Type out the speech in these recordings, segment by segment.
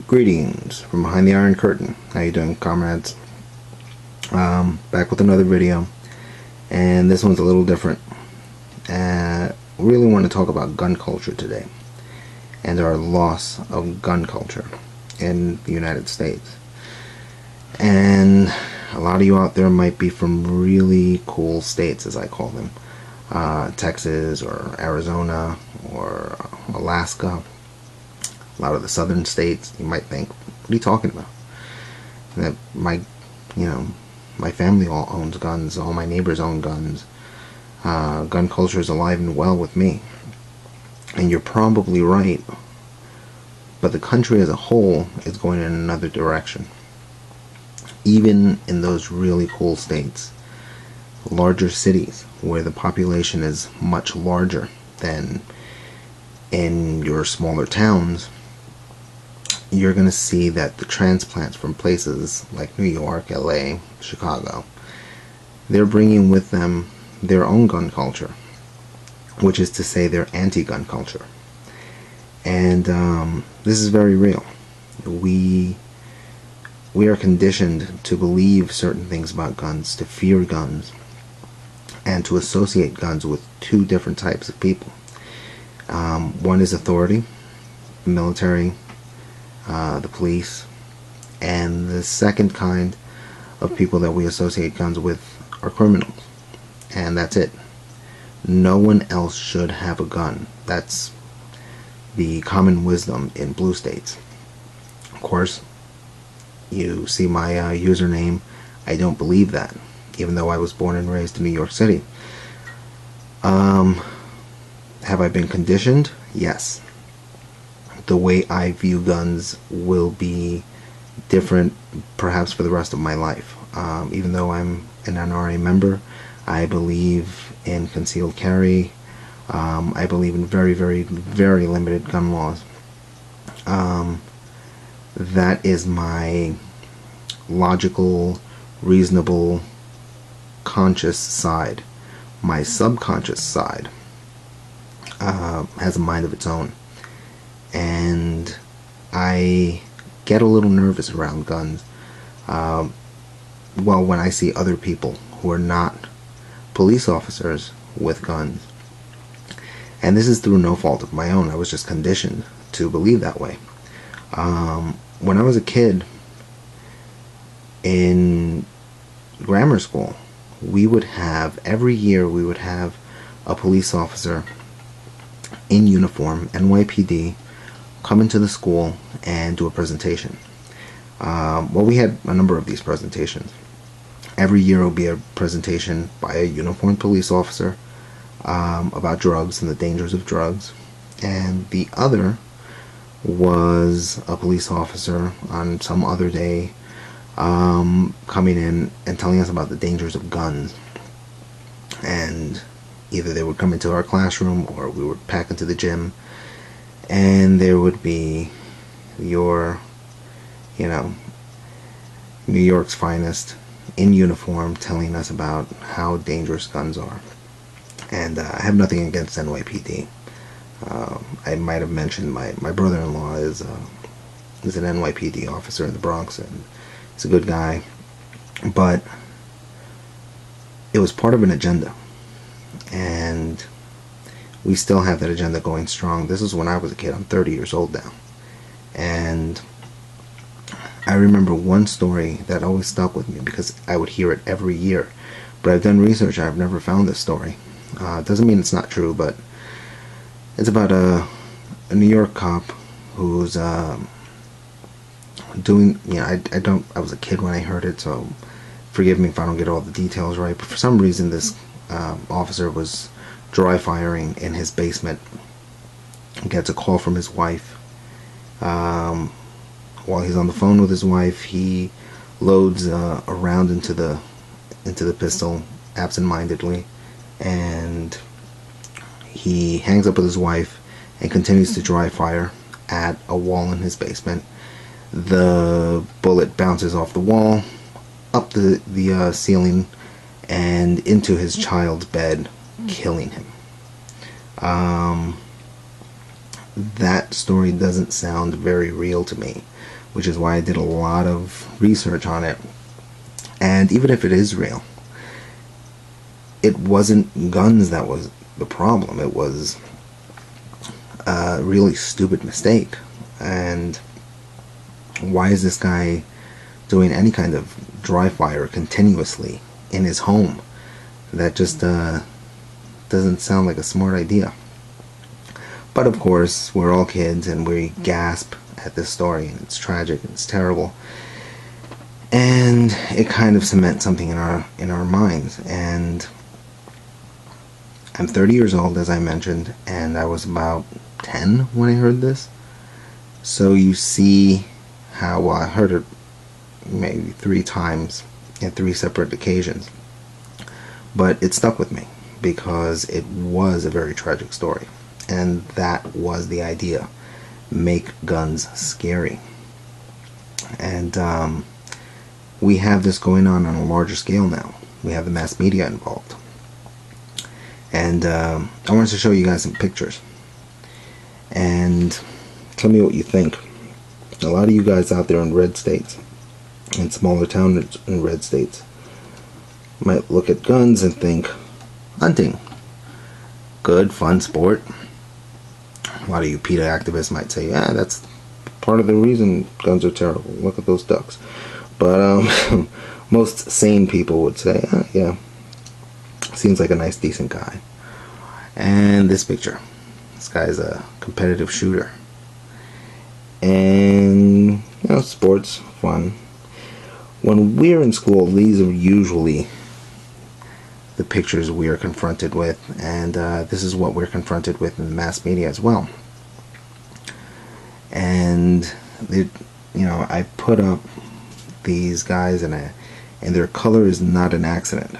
Greetings from behind the Iron Curtain. How you doing, comrades? Back with another video, and this one's a little different. Really want to talk about gun culture today, and our loss of gun culture in the United States. And a lot of you out there might be from really cool states, as I call them, Texas or Arizona or Alaska. A lot of the southern states. You might think, what are you talking about? That my family all owns guns. All my neighbors own guns. Gun culture is alive and well with me. And you're probably right. But the country as a whole is going in another direction. Even in those really cool states, larger cities where the population is much larger than in your smaller towns, you're going to see that the transplants from places like New York, LA, Chicago, they're bringing with them their own gun culture, which is to say their anti-gun culture. And this is very real. We are conditioned to believe certain things about guns, to fear guns, and to associate guns with two different types of people. One is authority, the military, the police, and the second kind of people that we associate guns with are criminals. And that's it. No one else should have a gun. That's the common wisdom in blue states. Of course, you see my username. I don't believe that, even though I was born and raised in New York City. Have I been conditioned? Yes. The way I view guns will be different perhaps for the rest of my life. Even though I'm an NRA member, I believe in concealed carry. I believe in very, very, very limited gun laws. That is my logical, reasonable, conscious side. My subconscious side has a mind of its own. And I get a little nervous around guns. When I see other people who are not police officers with guns. And this is through no fault of my own. I was just conditioned to believe that way. When I was a kid in grammar school, every year we would have a police officer in uniform, NYPD, come into the school and do a presentation. We had a number of these presentations. Every year will be a presentation by a uniformed police officer about drugs and the dangers of drugs. And the other was a police officer on some other day coming in and telling us about the dangers of guns. And either they would come into our classroom or we would pack into the gym, and there would be your, New York's finest in uniform telling us about how dangerous guns are. And I have nothing against NYPD. I might have mentioned my brother-in-law is an NYPD officer in the Bronx, and he's a good guy. But it was part of an agenda. And we still have that agenda going strong. This is when I was a kid. I'm 30 years old now. And I remember one story that always stuck with me because I would hear it every year. But I've done research. I've never found this story. It doesn't mean it's not true, but it's about a New York cop who's doing, I was a kid when I heard it, so forgive me if I don't get all the details right. But for some reason, this officer was dry firing in his basement. He gets a call from his wife. While he's on the phone with his wife, he loads a round into the pistol absent-mindedly, and he hangs up with his wife and continues to dry fire at a wall in his basement. The bullet bounces off the wall, up the ceiling, and into his child's bed, killing him. that story doesn't sound very real to me, which is why I did a lot of research on it. And even if it is real, it wasn't guns that was the problem. It was a really stupid mistake. And why is this guy doing any kind of dry fire continuously in his home? That just doesn't sound like a smart idea. But of course, we're all kids and we gasp at this story, and it's tragic and it's terrible. And it kind of cements something in our minds. And I'm 30 years old, as I mentioned, and I was about 10 when I heard this. So you see how, well, I heard it maybe 3 times in 3 separate occasions. But it stuck with me because it was a very tragic story. And that was the idea. Make guns scary. And we have this going on a larger scale now. We have the mass media involved. And I wanted to show you guys some pictures. And tell me what you think. A lot of you guys out there in red states, in smaller towns in red states, might look at guns and think, hunting. Good, fun sport. A lot of you PETA activists might say, yeah, that's part of the reason guns are terrible. Look at those ducks. But most sane people would say, yeah, seems like a nice, decent guy. And this picture. This guy's a competitive shooter. And, sports, fun. When we're in school, these are usually the pictures we are confronted with, and this is what we're confronted with in the mass media as well. And I put up these guys, and their color is not an accident.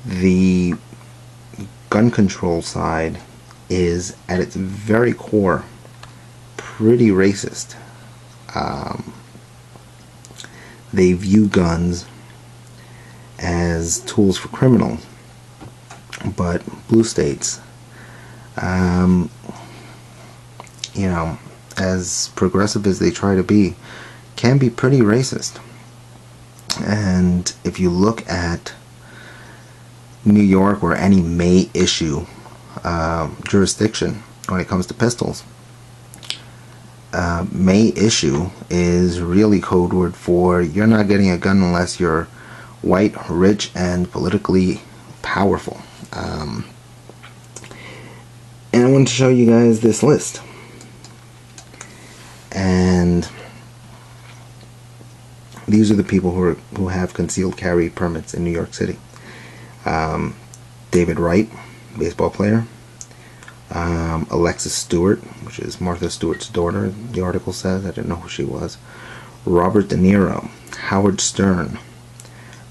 The gun control side is, at its very core, pretty racist. They view guns as tools for criminals, but blue states, as progressive as they try to be, can be pretty racist. And if you look at New York or any May issue jurisdiction when it comes to pistols, May issue is really code word for you're not getting a gun unless you're white, rich, and politically powerful. And I wanted to show you guys this list. And these are the people who have concealed carry permits in New York City. David Wright, baseball player. Alexis Stewart, which is Martha Stewart's daughter, the article says. I didn't know who she was. Robert De Niro. Howard Stern.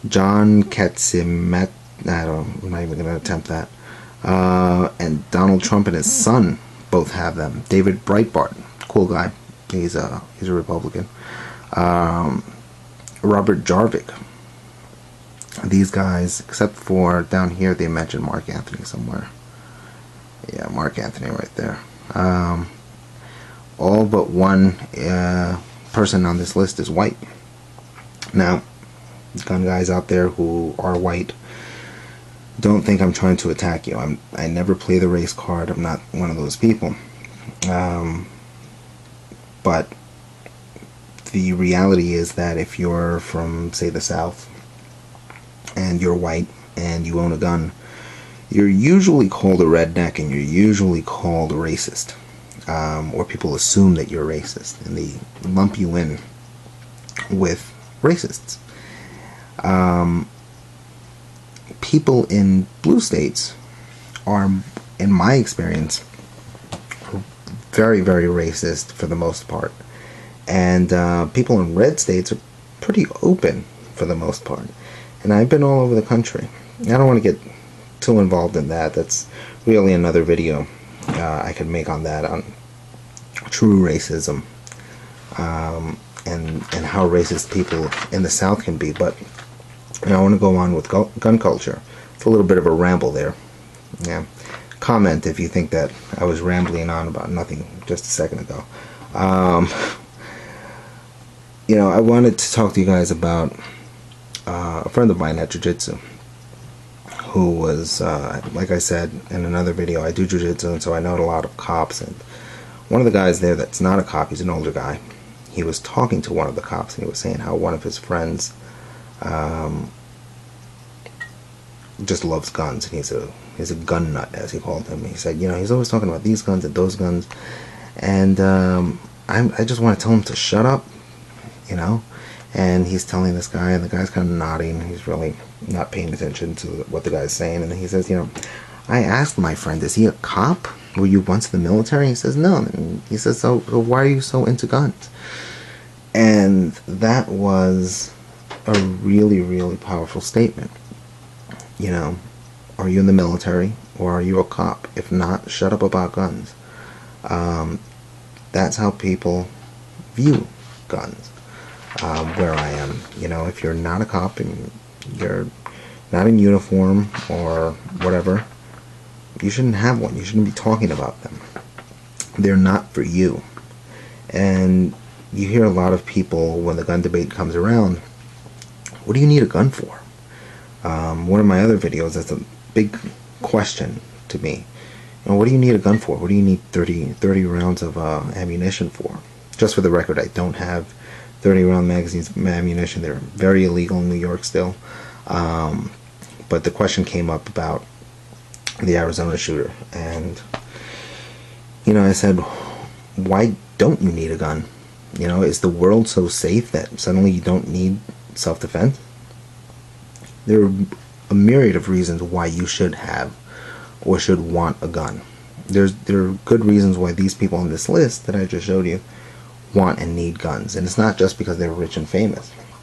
John Katzimat. I'm not even going to attempt that. And Donald Trump and his son both have them. David Breitbart, cool guy. He's a Republican. Robert Jarvik. These guys, except for down here, they mentioned Mark Anthony somewhere. Yeah, Mark Anthony right there. All but one person on this list is white. Now, gun guys out there who are white, don't think I'm trying to attack you. I never play the race card. I'm not one of those people. But the reality is that if you're from, say, the South, and you're white, and you own a gun, you're usually called a redneck, and you're usually called a racist. Or people assume that you're racist, and they lump you in with racists. People in blue states are, in my experience, very, very racist for the most part. And people in red states are pretty open for the most part. And I've been all over the country. I don't want to get too involved in that. That's really another video I could make on that, on true racism, and how racist people in the South can be. But I want to go on with gun culture. It's a little bit of a ramble there. Yeah, comment if you think that I was rambling on about nothing just a second ago. Um, I wanted to talk to you guys about a friend of mine at jiu-jitsu who was, like I said in another video, I do jiu-jitsu, and so I know a lot of cops, and one of the guys there that's not a cop, he's an older guy, he was talking to one of the cops, and he was saying how one of his friends just loves guns, and he's a gun nut, as he called him. He said, he's always talking about these guns and those guns, and I just want to tell him to shut up, and he's telling this guy, and the guy's kind of nodding, he's really not paying attention to what the guy's saying, and he says, I asked my friend, is he a cop? Were you once in the military? He says, no. And he says, so why are you so into guns? And that was a really, really powerful statement. Are you in the military or are you a cop? If not, shut up about guns. That's how people view guns. Where I am, if you're not a cop and you're not in uniform or whatever, you shouldn't have one. You shouldn't be talking about them. They're not for you. And you hear a lot of people when the gun debate comes around, what do you need a gun for? One of my other videos, that's a big question to me. What do you need a gun for? What do you need 30 rounds of ammunition for? Just for the record, I don't have 30-round magazines of ammunition. They're very illegal in New York still. But the question came up about the Arizona shooter. And, I said, why don't you need a gun? Is the world so safe that suddenly you don't need self-defense? There are a myriad of reasons why you should have or should want a gun. There are good reasons why these people on this list that I just showed you want and need guns. And it's not just because they're rich and famous.